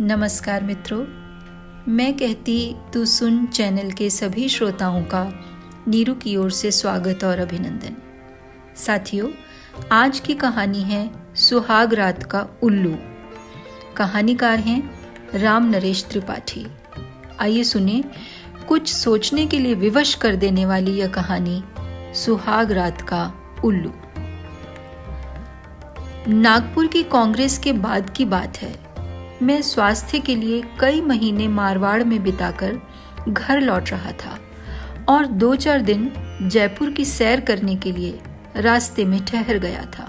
नमस्कार मित्रों, मैं कहती तू सुन चैनल के सभी श्रोताओं का नीरू की ओर से स्वागत और अभिनंदन। साथियों, आज की कहानी है सुहाग रात का उल्लू। कहानीकार हैं राम नरेश त्रिपाठी। आइए सुने कुछ सोचने के लिए विवश कर देने वाली यह कहानी, सुहाग रात का उल्लू। नागपुर की कांग्रेस के बाद की बात है। मैं स्वास्थ्य के लिए कई महीने मारवाड़ में बिताकर घर लौट रहा था और 2-4 दिन जयपुर की सैर करने के लिए रास्ते में ठहर गया था।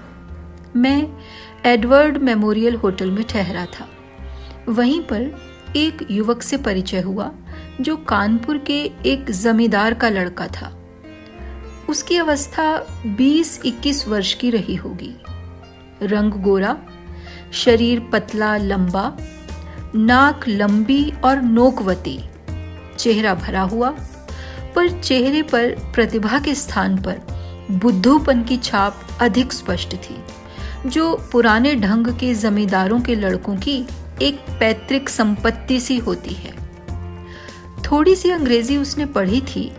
मैं एडवर्ड मेमोरियल होटल में ठहरा था। वहीं पर एक युवक से परिचय हुआ जो कानपुर के एक जमींदार का लड़का था। उसकी अवस्था 20-21 वर्ष की रही होगी। रंग गोरा, शरीर पतला लंबा, नाक लंबी और नोकवती, चेहरा भरा हुआ, पर चेहरे पर प्रतिभा के स्थान पर बुद्धूपन की छाप अधिक स्पष्ट थी, जो पुराने ढंग के जमींदारों के लड़कों की एक पैतृक संपत्ति सी होती है। थोड़ी सी अंग्रेजी उसने पढ़ी थी,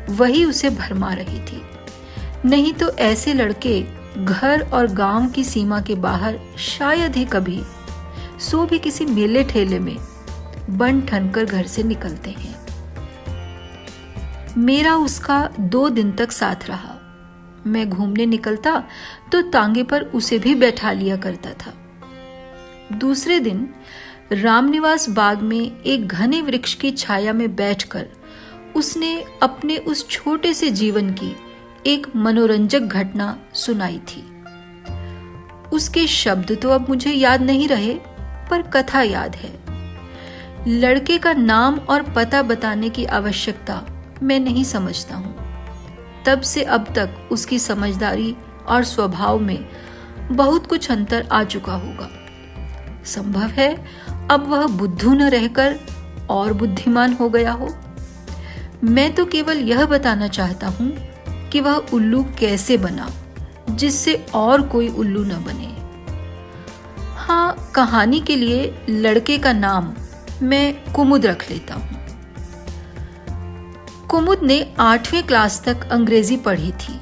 वही उसे भरमा रही थी। नहीं तो ऐसे लड़के घर और गांव की सीमा के बाहर शायद ही कभी, सो भी किसी मेले ठेले में बन ठन कर घर से निकलते हैं। मेरा उसका 2 दिन तक साथ रहा। मैं घूमने निकलता तो तांगे पर उसे भी बैठा लिया करता था। दूसरे दिन रामनिवास बाग में एक घने वृक्ष की छाया में बैठकर उसने अपने उस छोटे से जीवन की एक मनोरंजक घटना सुनाई थी। उसके शब्द तो अब मुझे याद नहीं रहे, पर कथा याद है। लड़के का नाम और पता बताने की आवश्यकता मैं नहीं समझता हूं। तब से अब तक उसकी समझदारी और स्वभाव में बहुत कुछ अंतर आ चुका होगा। संभव है अब वह बुद्धू न रहकर और बुद्धिमान हो गया हो। मैं तो केवल यह बताना चाहता हूं कि वह उल्लू कैसे बना, जिससे और कोई उल्लू न बने। हाँ, कहानी के लिए लड़के का नाम मैं कुमुद रख लेता हूं। कुमुद ने 8वीं क्लास तक अंग्रेजी पढ़ी थी।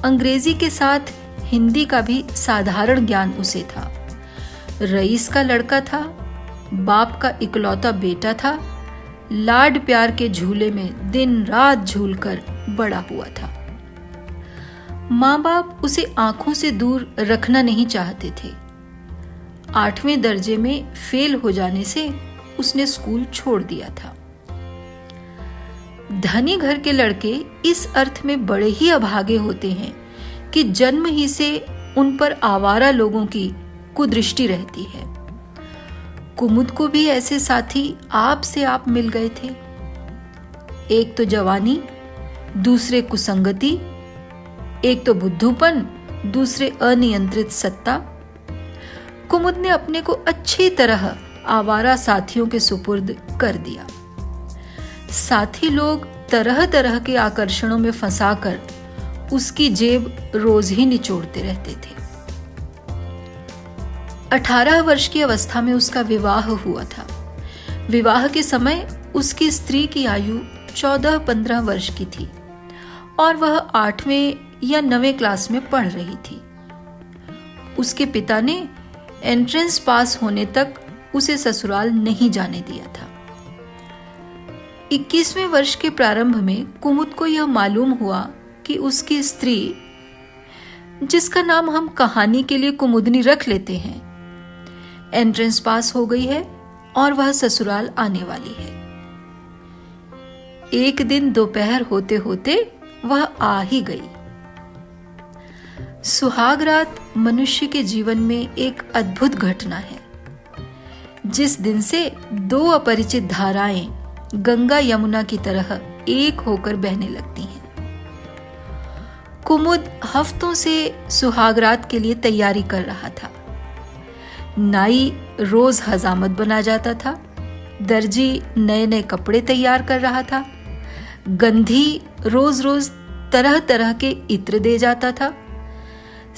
अंग्रेजी के साथ हिंदी का भी साधारण ज्ञान उसे था। रईस का लड़का था, बाप का इकलौता बेटा था, लाड प्यार के झूले में दिन रात झूलकर बड़ा हुआ था। माँ बाप उसे आंखों से दूर रखना नहीं चाहते थे। 8वें दर्जे में फेल हो जाने से उसने स्कूल छोड़ दिया था। धनी घर के लड़के इस अर्थ में बड़े ही अभागे होते हैं कि जन्म ही से उन पर आवारा लोगों की कुदृष्टि रहती है। कुमुद को भी ऐसे साथी आप से आप मिल गए थे। एक तो जवानी, दूसरे कुसंगति, एक तो बुद्धूपन, दूसरे अनियंत्रित सत्ता। कुमुद ने अपने को अच्छी तरह आवारा साथियों के सुपुर्द कर दिया। साथी लोग तरह तरह के आकर्षणों में फंसाकर उसकी जेब रोज ही निचोड़ते रहते थे। 18 वर्ष की अवस्था में उसका विवाह हुआ था। विवाह के समय उसकी स्त्री की आयु 14-15 वर्ष की थी और वह 8वें या 9वें क्लास में पढ़ रही थी। उसके पिता ने एंट्रेंस पास होने तक उसे ससुराल नहीं जाने दिया था। 21वें वर्ष के प्रारंभ में कुमुद को यह मालूम हुआ कि उसकी स्त्री, जिसका नाम हम कहानी के लिए कुमुदनी रख लेते हैं, एंट्रेंस पास हो गई है और वह ससुराल आने वाली है। एक दिन दोपहर होते होते वह आ ही गई। सुहाग रात मनुष्य के जीवन में एक अद्भुत घटना है। जिस दिन से 2 अपरिचित धाराएं गंगा यमुना की तरह एक होकर बहने लगती हैं। कुमुद हफ्तों से सुहाग रात के लिए तैयारी कर रहा था। नाई रोज हजामत बना जाता था, दर्जी नए नए कपड़े तैयार कर रहा था, गंधी रोज रोज तरह तरह के इत्र दे जाता था,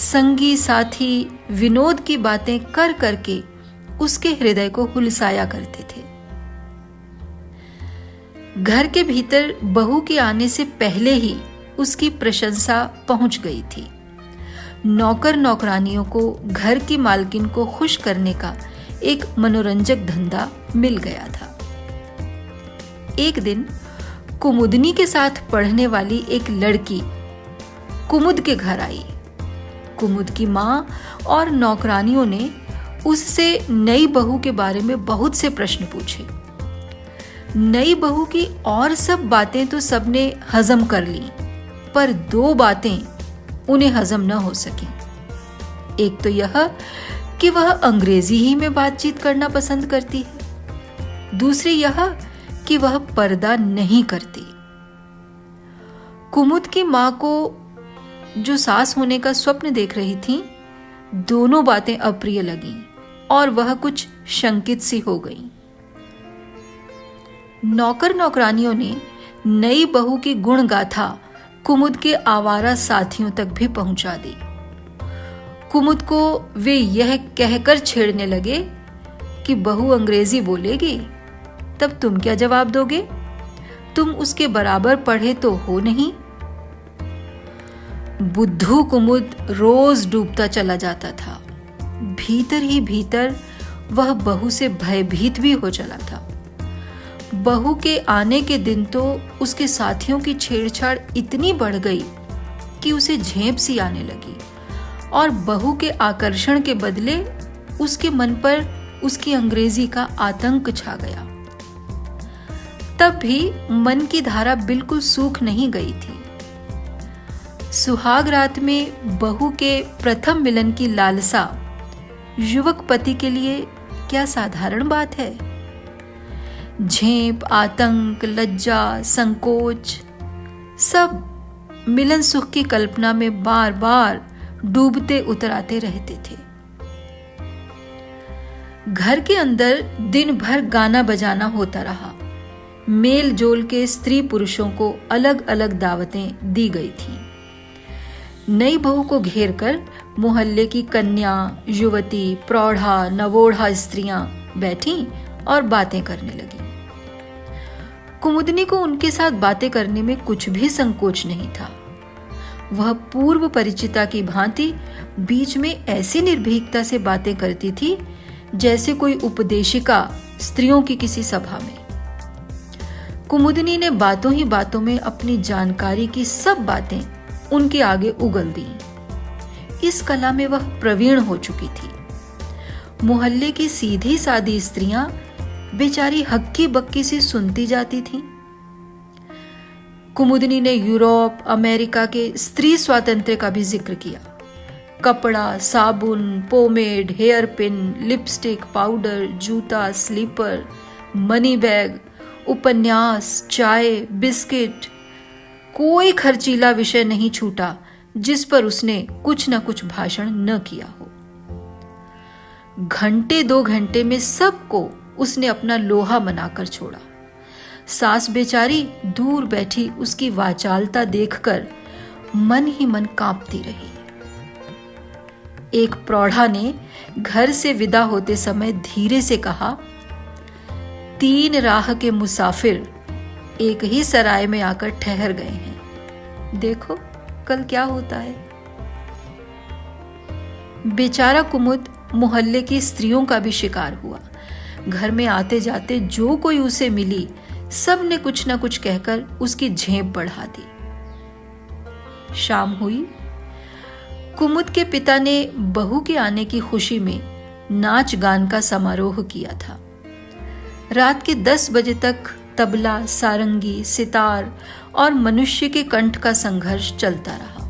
संगी साथी विनोद की बातें कर करके उसके हृदय को हुलसाया करते थे। घर के भीतर बहू के आने से पहले ही उसकी प्रशंसा पहुंच गई थी। नौकर नौकरानियों को घर की मालकिन को खुश करने का एक मनोरंजक धंधा मिल गया था। एक दिन कुमुदनी के साथ पढ़ने वाली एक लड़की कुमुद के घर आई। कुमुद की माँ और नौकरानियों ने उससे नई बहू के बारे में बहुत से प्रश्न पूछे। नई बहू की और सब बातें तो सबने हजम कर ली, पर 2 बातें उन्हें हजम न हो सकी। एक तो यह कि वह अंग्रेजी ही में बातचीत करना पसंद करती है, दूसरी यह कि वह पर्दा नहीं करती। कुमुद की माँ को जो सास होने का स्वप्न देख रही थी, दोनों बातें अप्रिय लगीं और वह कुछ शंकित सी हो गई। नौकर नौकरानियों ने नई बहू की गुण गाथा कुमुद के आवारा साथियों तक भी पहुंचा दी। कुमुद को वे यह कहकर छेड़ने लगे कि बहू अंग्रेजी बोलेगी, तब तुम क्या जवाब दोगे? तुम उसके बराबर पढ़े तो हो नहीं। बुद्धू कुमुद रोज डूबता चला जाता था। भीतर ही भीतर वह बहू से भयभीत भी हो चला था। बहू के आने के दिन तो उसके साथियों की छेड़छाड़ इतनी बढ़ गई कि उसे झेंप सी आने लगी और बहू के आकर्षण के बदले उसके मन पर उसकी अंग्रेजी का आतंक छा गया। तब भी मन की धारा बिल्कुल सूख नहीं गई थी। सुहाग रात में बहू के प्रथम मिलन की लालसा युवक पति के लिए क्या साधारण बात है? झेप, आतंक, लज्जा, संकोच सब मिलन सुख की कल्पना में बार बार डूबते उतराते रहते थे। घर के अंदर दिन भर गाना बजाना होता रहा। मेल जोल के स्त्री पुरुषों को अलग अलग दावतें दी गई थीं। नई बहू को घेरकर मोहल्ले की कन्या, युवती, प्रौढ़ा, नवोढ़ा स्त्रियां बैठी और बातें करने लगी। कुमुदनी को उनके साथ बातें करने में कुछ भी संकोच नहीं था। वह पूर्व परिचिता की भांति बीच में ऐसी निर्भीकता से बातें करती थी जैसे कोई उपदेशिका स्त्रियों की किसी सभा में। कुमुदनी ने बातों ही बातों में अपनी जानकारी की सब बातें उनके आगे उगल दी। इस कला में वह प्रवीण हो चुकी थी। मोहल्ले की सीधी सादी स्त्रियां बेचारी हक्की बक्की सी सुनती जाती थीं। कुमुदनी ने यूरोप, अमेरिका के स्त्री स्वातंत्र्य का भी जिक्र किया। कपड़ा, साबुन, pomade, hair pin, lipstick, powder, जूता, स्लीपर, मनी बैग, उपन्यास, चाय, बिस्किट, कोई खर्चीला विषय नहीं छूटा जिस पर उसने कुछ न कुछ भाषण न किया हो। घंटे 2 घंटे में सबको उसने अपना लोहा बनाकर छोड़ा। सास बेचारी दूर बैठी उसकी वाचालता देखकर मन ही मन कांपती रही। एक प्रौढ़ा ने घर से विदा होते समय धीरे से कहा, 3 राह के मुसाफिर एक ही सराय में आकर ठहर गए हैं। देखो कल क्या होता है। बेचारा कुमुद मोहल्ले की स्त्रियों का भी शिकार हुआ। घर में आते जाते जो कोई उसे मिली, सब ने कुछ न कुछ कहकर उसकी झेप बढ़ा दी। शाम हुई। कुमुद के पिता ने बहू के आने की खुशी में नाच गान का समारोह किया था। रात के 10 बजे तक तबला, सारंगी, सितार और मनुष्य के कंठ का संघर्ष चलता रहा।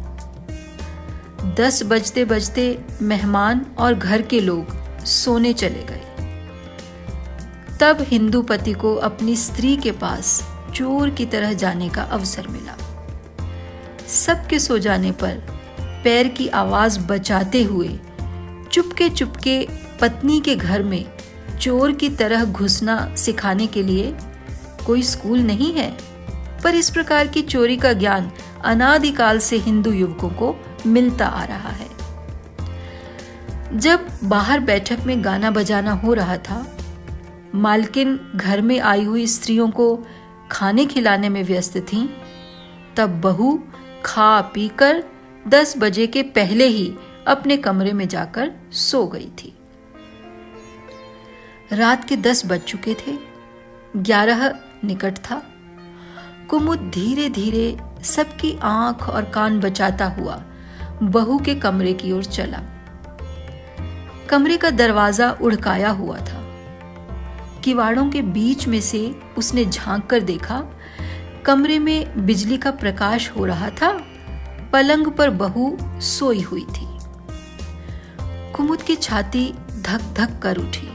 10 बजते बजते मेहमान और घर के लोग सोने चले गए। तब हिंदू पति को अपनी स्त्री के पास चोर की तरह जाने का अवसर मिला। सबके सो जाने पर पैर की आवाज बचाते हुए चुपके चुपके पत्नी के घर में चोर की तरह घुसना सिखाने के लिए कोई स्कूल नहीं है, पर इस प्रकार की चोरी का ज्ञान अनादिकाल से हिंदू युवकों को मिलता आ रहा है। जब बाहर बैठक में गाना बजाना हो रहा था, मालकिन घर में आई हुई स्त्रियों को खाने खिलाने में व्यस्त थीं, तब बहू खा पीकर 10 बजे के पहले ही अपने कमरे में जाकर सो गई थी। रात के 10 बज चुके थे, 11 निकट था। कुमुद धीरे धीरे सबकी आंख और कान बचाता हुआ बहू के कमरे की ओर चला। कमरे का दरवाजा उड़काया हुआ था। किवाड़ों के बीच में से उसने झांक कर देखा, कमरे में बिजली का प्रकाश हो रहा था। पलंग पर बहू सोई हुई थी। कुमुद की छाती धक धक कर उठी।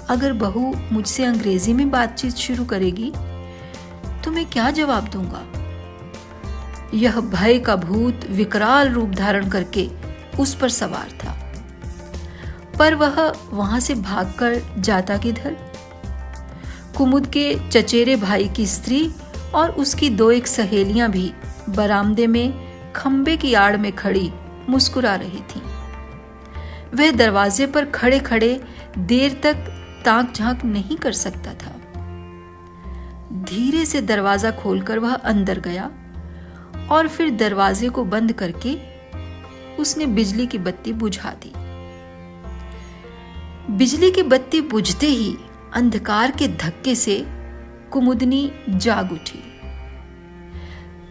अगर बहू मुझसे अंग्रेजी में बातचीत शुरू करेगी तो मैं क्या जवाब दूंगा? यह भय का भूत विकराल रूप धारण करके उस पर सवार था। पर वह वहां से भागकर जाता किधर? कुमुद के चचेरे भाई की स्त्री और उसकी 2-1 सहेलियां भी बरामदे में खंबे की आड़ में खड़ी मुस्कुरा रही थीं। वह दरवाजे पर खड़े खड़े देर तक ताक झांक नहीं कर सकता था। धीरे से दरवाजा खोलकर वह अंदर गया और फिर दरवाजे को बंद करके उसने बिजली की बत्ती बुझा दी। बिजली की बत्ती बुझते ही अंधकार के धक्के से कुमुदनी जाग उठी।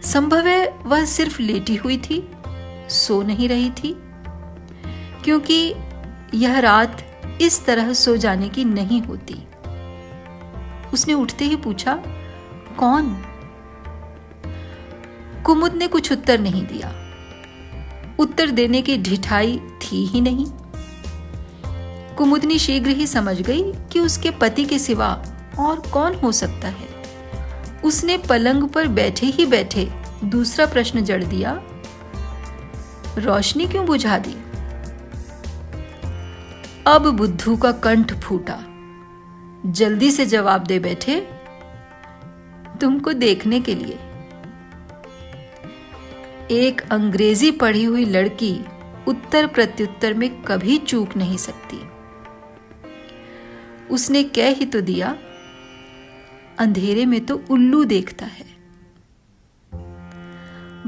संभव है वह सिर्फ लेटी हुई थी, सो नहीं रही थी, क्योंकि यह रात इस तरह सो जाने की नहीं होती। उसने उठते ही पूछा, कौन? कुमुद ने कुछ उत्तर नहीं दिया। उत्तर देने की ढिठाई थी ही नहीं। कुमुदनी शीघ्र ही समझ गई कि उसके पति के सिवा और कौन हो सकता है। उसने पलंग पर बैठे ही बैठे दूसरा प्रश्न जड़ दिया, रोशनी क्यों बुझा दी? अब बुद्धू का कंठ फूटा। जल्दी से जवाब दे बैठे, तुमको देखने के लिए। एक अंग्रेजी पढ़ी हुई लड़की उत्तर प्रत्युत्तर में कभी चूक नहीं सकती। उसने कह ही तो दिया, अंधेरे में तो उल्लू देखता है।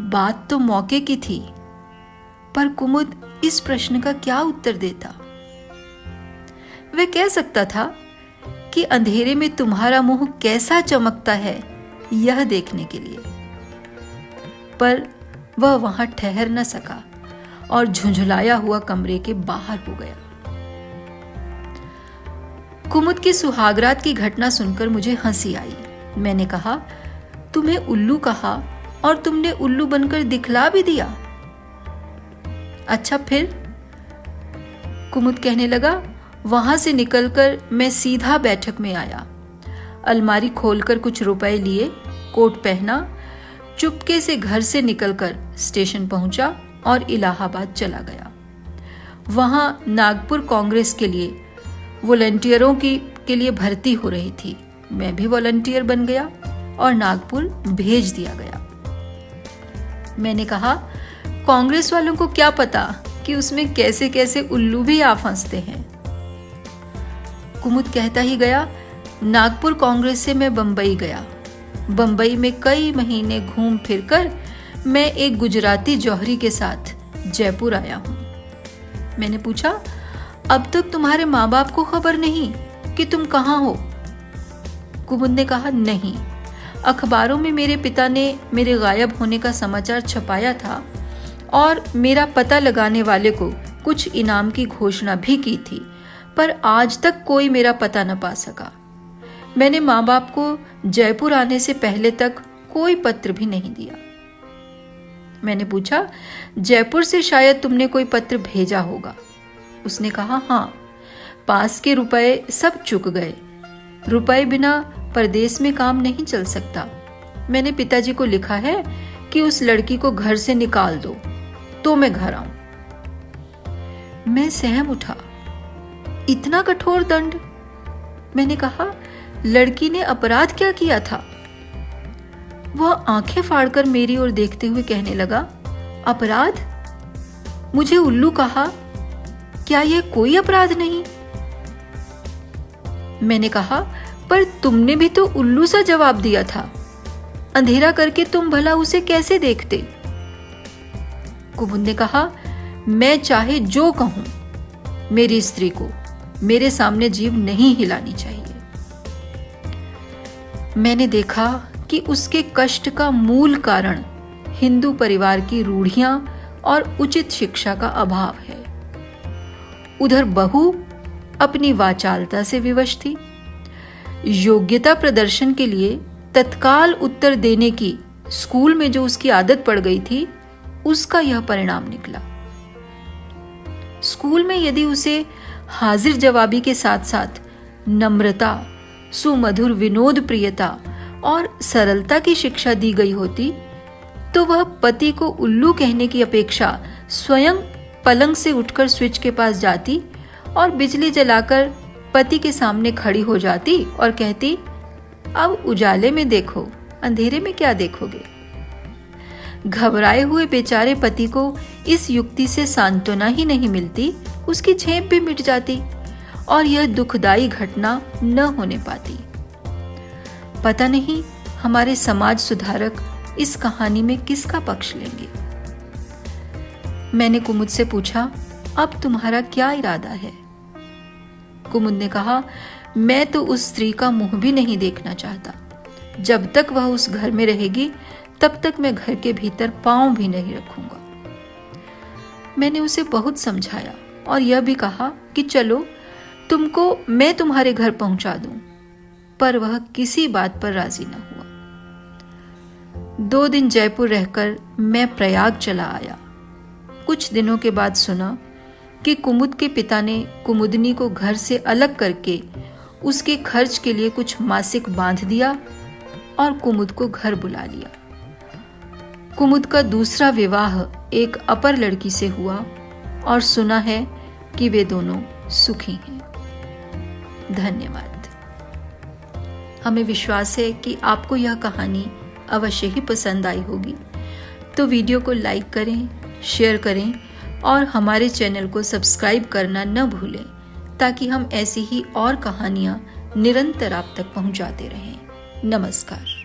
बात तो मौके की थी, पर कुमुद इस प्रश्न का क्या उत्तर देता? वह कह सकता था कि अंधेरे में तुम्हारा मुंह कैसा चमकता है यह देखने के लिए, पर वह वहां ठहर न सका और झुंझुलाया हुआ कमरे के बाहर हो गया। कुमुद की सुहागरात की घटना सुनकर मुझे हंसी आई। मैंने कहा, तुम्हें उल्लू कहा और तुमने उल्लू बनकर दिखला भी दिया। अच्छा फिर? कुमुद कहने लगा, वहां से निकलकर मैं सीधा बैठक में आया। अलमारी खोलकर कुछ रुपए लिए, कोट पहना, चुपके से घर से निकलकर स्टेशन पहुंचा और इलाहाबाद चला गया। वहां नागपुर कांग्रेस के लिए वॉलंटियरों के लिए भर्ती हो रही थी। मैं भी वॉलंटियर बन गया और नागपुर भेज दिया गया। मैंने कहा, कांग्रेस वालों को क्या पता कि उसमें कैसे कैसे उल्लू भी आ फंसते हैं। कुमुद कहता ही गया, नागपुर कांग्रेस से मैं बंबई गया। बंबई में कई महीने घूम फिरकर मैं एक गुजराती जौहरी के साथ जयपुर आया हूं। मैंने पूछा, अब तक तुम्हारे माँ बाप को खबर नहीं कि तुम कहाँ हो? कुमुद ने कहा, नहीं, अखबारों में मेरे पिता ने मेरे गायब होने का समाचार छपाया था और मेरा पता लगाने वाले को कुछ इनाम की घोषणा भी की थी, पर आज तक कोई मेरा पता न पा सका। मैंने माँ बाप को जयपुर आने से पहले तक कोई पत्र भी नहीं दिया। मैंने पूछा, जयपुर से शायद तुमने कोई पत्र भेजा होगा। उसने कहा, हाँ, पास के रुपए सब चुक गए। रुपए बिना परदेश में काम नहीं चल सकता। मैंने पिताजी को लिखा है कि उस लड़की को घर से निकाल दो तो मैं घर आऊं। मैं सहम उठा। इतना कठोर दंड? मैंने कहा, लड़की ने अपराध क्या किया था? वह आंखें फाड़कर मेरी ओर देखते हुए कहने लगा, अपराध? मुझे उल्लू कहा, क्या यह कोई अपराध नहीं? मैंने कहा, पर तुमने भी तो उल्लू सा जवाब दिया था। अंधेरा करके तुम भला उसे कैसे देखते? कुमुद ने कहा, मैं चाहे जो कहूं, मेरी स्त्री को मेरे सामने जीभ नहीं हिलानी चाहिए। मैंने देखा कि उसके कष्ट का मूल कारण हिंदू परिवार की रूढ़ियां और उचित शिक्षा का अभाव है। उधर बहू अपनी वाचालता से विवश थी। योग्यता प्रदर्शन के लिए तत्काल उत्तर देने की स्कूल में जो उसकी आदत पड़ गई थी, उसका यह परिणाम निकला। स्कूल में यदि उसे हाजिर जवाबी के साथ साथ नम्रता, सुमधुर विनोद प्रियता और सरलता की शिक्षा दी गई होती, तो वह पति को उल्लू कहने की अपेक्षा स्वयं पलंग से उठकर स्विच के पास जाती और बिजली जलाकर पति के सामने खड़ी हो जाती और कहती, अब उजाले में देखो, अंधेरे में क्या देखोगे। घबराए हुए बेचारे पति को इस युक्ति से सांत्वना ही नहीं मिलती, उसकी झेप भी मिट जाती और यह दुखदाई घटना न होने पाती। पता नहीं हमारे समाज सुधारक इस कहानी में किसका पक्ष लेंगे। मैंने कुमुद से पूछा, अब तुम्हारा क्या इरादा है? कुमुद ने कहा, मैं तो उस स्त्री का मुंह भी नहीं देखना चाहता। जब तक वह उस घर में रहेगी, तब तक मैं घर के भीतर पांव भी नहीं रखूंगा। मैंने उसे बहुत समझाया और यह भी कहा कि चलो, तुमको मैं तुम्हारे घर पहुंचा दूं, पर वह किसी बात पर राजी न हुआ। 2 दिन जयपुर रहकर मैं प्रयाग चला आया। कुछ दिनों के बाद सुना कि कुमुद के पिता ने कुमुदनी को घर से अलग करके उसके खर्च के लिए कुछ मासिक बांध दिया और कुमुद को घर बुला लिया। कुमुद का दूसरा विवाह एक अपर लड़की से हुआ और सुना है कि वे दोनों सुखी हैं। धन्यवाद। हमें विश्वास है कि आपको यह कहानी अवश्य ही पसंद आई होगी, तो वीडियो को लाइक करें, शेयर करें और हमारे चैनल को सब्सक्राइब करना न भूलें, ताकि हम ऐसी ही और कहानियां निरंतर आप तक पहुंचाते रहें। नमस्कार।